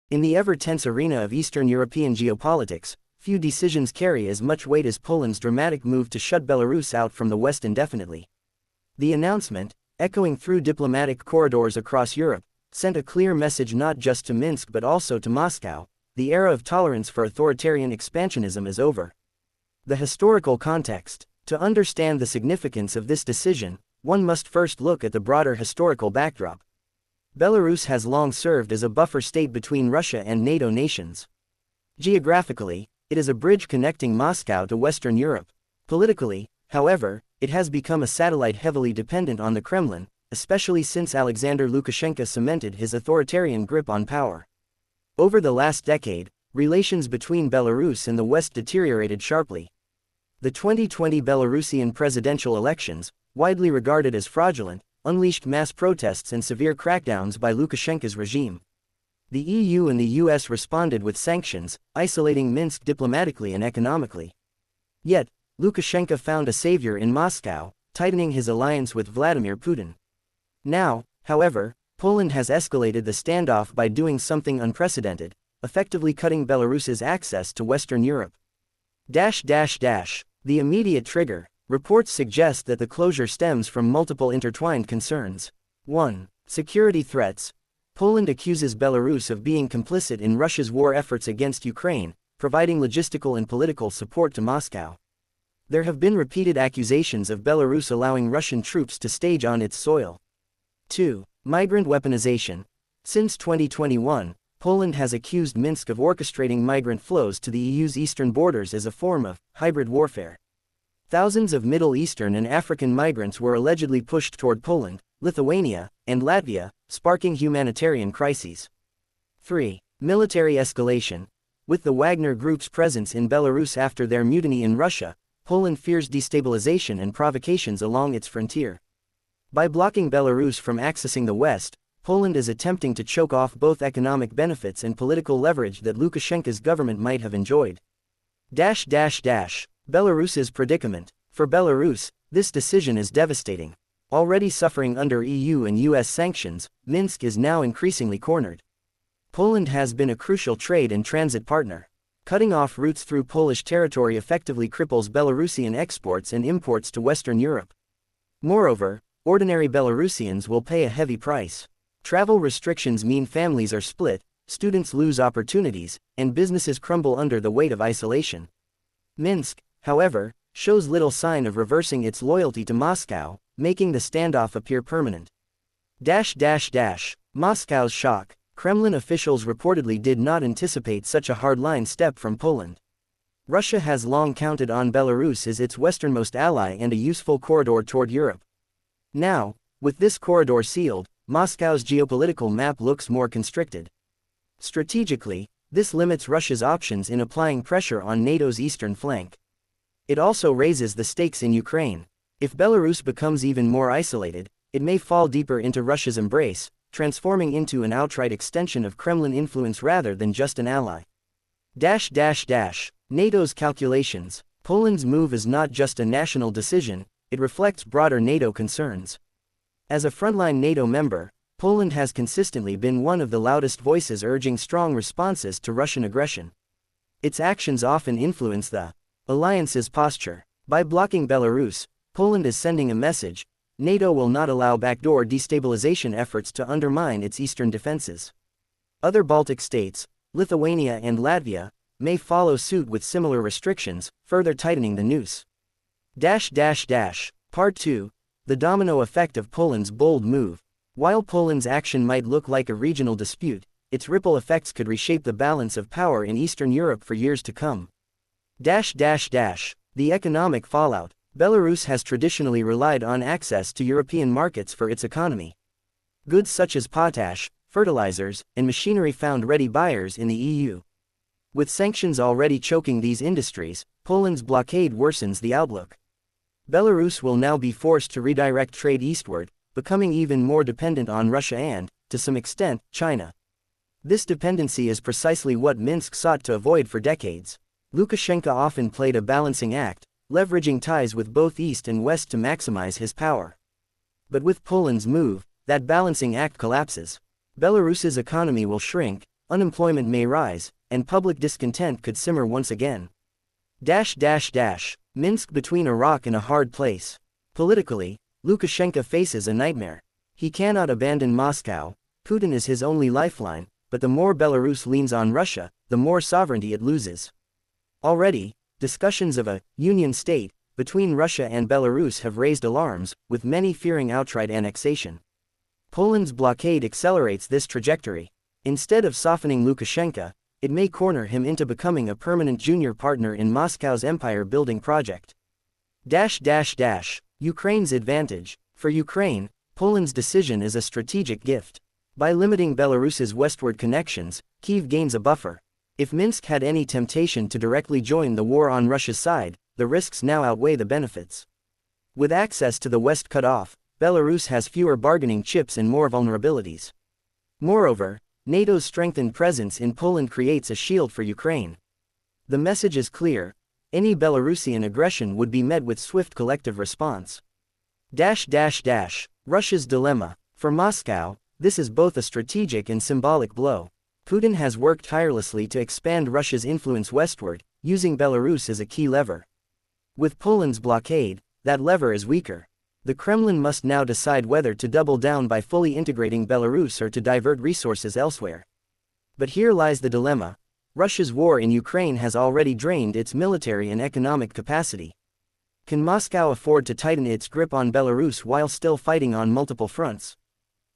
In the ever-tense arena of Eastern European geopolitics, few decisions carry as much weight as Poland's dramatic move to shut Belarus out from the West indefinitely. The announcement, echoing through diplomatic corridors across Europe, sent a clear message not just to Minsk but also to Moscow: the era of tolerance for authoritarian expansionism is over. The historical context. To understand the significance of this decision, one must first look at the broader historical backdrop. Belarus has long served as a buffer state between Russia and NATO nations. Geographically, it is a bridge connecting Moscow to Western Europe. Politically, however, it has become a satellite heavily dependent on the Kremlin, especially since Alexander Lukashenko cemented his authoritarian grip on power. Over the last decade, relations between Belarus and the West deteriorated sharply. The 2020 Belarusian presidential elections, widely regarded as fraudulent, unleashed mass protests and severe crackdowns by Lukashenko's regime. The EU and the US responded with sanctions, isolating Minsk diplomatically and economically. Yet, Lukashenko found a savior in Moscow, tightening his alliance with Vladimir Putin. Now, however, Poland has escalated the standoff by doing something unprecedented, effectively cutting Belarus's access to Western Europe. The immediate trigger. Reports suggest that the closure stems from multiple intertwined concerns. 1. Security threats. Poland accuses Belarus of being complicit in Russia's war efforts against Ukraine, providing logistical and political support to Moscow. There have been repeated accusations of Belarus allowing Russian troops to stage on its soil. 2. Migrant weaponization. Since 2021, Poland has accused Minsk of orchestrating migrant flows to the EU's eastern borders as a form of hybrid warfare. Thousands of Middle Eastern and African migrants were allegedly pushed toward Poland, Lithuania, and Latvia, sparking humanitarian crises. 3. Military escalation. With the Wagner Group's presence in Belarus after their mutiny in Russia, Poland fears destabilization and provocations along its frontier. By blocking Belarus from accessing the West, Poland is attempting to choke off both economic benefits and political leverage that Lukashenko's government might have enjoyed. Belarus's predicament. For Belarus, this decision is devastating. Already suffering under EU and US sanctions, Minsk is now increasingly cornered. Poland has been a crucial trade and transit partner. Cutting off routes through Polish territory effectively cripples Belarusian exports and imports to Western Europe. Moreover, ordinary Belarusians will pay a heavy price. Travel restrictions mean families are split, students lose opportunities, and businesses crumble under the weight of isolation. Minsk, however, shows little sign of reversing its loyalty to Moscow, making the standoff appear permanent. Moscow's shock. Kremlin officials reportedly did not anticipate such a hardline step from Poland. Russia has long counted on Belarus as its westernmost ally and a useful corridor toward Europe. Now, with this corridor sealed, Moscow's geopolitical map looks more constricted. Strategically, this limits Russia's options in applying pressure on NATO's eastern flank. It also raises the stakes in Ukraine. If Belarus becomes even more isolated, it may fall deeper into Russia's embrace, transforming into an outright extension of Kremlin influence rather than just an ally. NATO's calculations. Poland's move is not just a national decision, it reflects broader NATO concerns. As a frontline NATO member, Poland has consistently been one of the loudest voices urging strong responses to Russian aggression. Its actions often influence the alliance's posture. By blocking Belarus, Poland is sending a message: NATO will not allow backdoor destabilization efforts to undermine its eastern defenses. Other Baltic states, Lithuania and Latvia, may follow suit with similar restrictions, further tightening the noose. Part 2. The domino effect of Poland's bold move. While Poland's action might look like a regional dispute, its ripple effects could reshape the balance of power in Eastern Europe for years to come. The economic fallout. Belarus has traditionally relied on access to European markets for its economy. Goods such as potash, fertilizers, and machinery found ready buyers in the EU. With sanctions already choking these industries, Poland's blockade worsens the outlook. Belarus will now be forced to redirect trade eastward, becoming even more dependent on Russia and, to some extent, China. This dependency is precisely what Minsk sought to avoid for decades. Lukashenko often played a balancing act, leveraging ties with both East and West to maximize his power. But with Poland's move, that balancing act collapses. Belarus's economy will shrink, unemployment may rise, and public discontent could simmer once again. Minsk between a rock and a hard place. Politically, Lukashenko faces a nightmare. He cannot abandon Moscow. Putin is his only lifeline, but the more Belarus leans on Russia, the more sovereignty it loses. Already, discussions of a union state between Russia and Belarus have raised alarms, with many fearing outright annexation. Poland's blockade accelerates this trajectory. Instead of softening Lukashenko, it may corner him into becoming a permanent junior partner in Moscow's empire-building project. Ukraine's advantage. For Ukraine, Poland's decision is a strategic gift. By limiting Belarus's westward connections, Kyiv gains a buffer. If Minsk had any temptation to directly join the war on Russia's side, the risks now outweigh the benefits. With access to the west cut off, Belarus has fewer bargaining chips and more vulnerabilities. Moreover, NATO's strengthened presence in Poland creates a shield for Ukraine. The message is clear: any Belarusian aggression would be met with swift collective response. Russia's dilemma. For Moscow, this is both a strategic and symbolic blow. Putin has worked tirelessly to expand Russia's influence westward, using Belarus as a key lever. With Poland's blockade, that lever is weaker. The Kremlin must now decide whether to double down by fully integrating Belarus or to divert resources elsewhere. But here lies the dilemma. Russia's war in Ukraine has already drained its military and economic capacity. Can Moscow afford to tighten its grip on Belarus while still fighting on multiple fronts?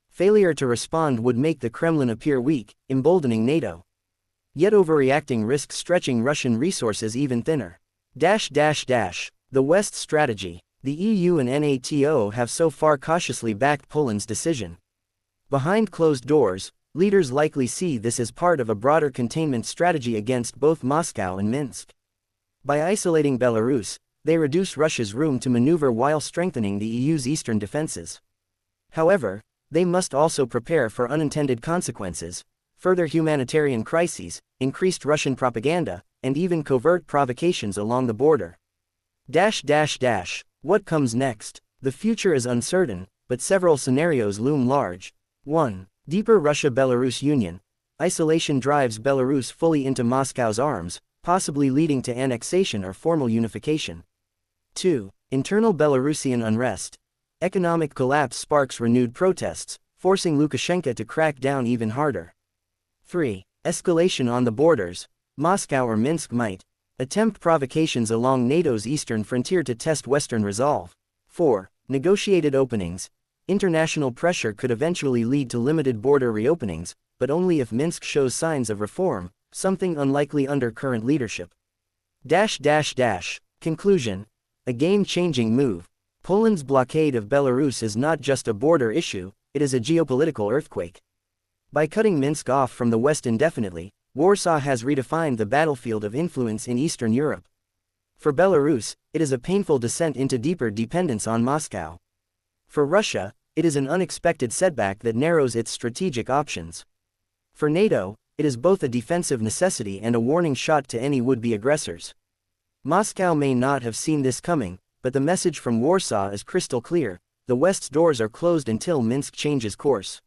Failure to respond would make the Kremlin appear weak, emboldening NATO. Yet overreacting risks stretching Russian resources even thinner. The West's strategy. The EU and NATO have so far cautiously backed Poland's decision. Behind closed doors, leaders likely see this as part of a broader containment strategy against both Moscow and Minsk. By isolating Belarus, they reduce Russia's room to maneuver while strengthening the EU's eastern defenses. However, they must also prepare for unintended consequences: further humanitarian crises, increased Russian propaganda, and even covert provocations along the border. What comes next? The future is uncertain, but several scenarios loom large. 1. Deeper Russia-Belarus union. Isolation drives Belarus fully into Moscow's arms, possibly leading to annexation or formal unification. 2. Internal Belarusian unrest. Economic collapse sparks renewed protests, forcing Lukashenko to crack down even harder. 3. Escalation on the borders. Moscow or Minsk might attempt provocations along NATO's eastern frontier to test Western resolve. 4. Negotiated openings. International pressure could eventually lead to limited border reopenings, but only if Minsk shows signs of reform, something unlikely under current leadership. Conclusion. A game-changing move. Poland's blockade of Belarus is not just a border issue, it is a geopolitical earthquake. By cutting Minsk off from the West indefinitely, Warsaw has redefined the battlefield of influence in Eastern Europe. For Belarus, it is a painful descent into deeper dependence on Moscow. For Russia, it is an unexpected setback that narrows its strategic options. For NATO, it is both a defensive necessity and a warning shot to any would-be aggressors. Moscow may not have seen this coming, but the message from Warsaw is crystal clear: the West's doors are closed until Minsk changes course.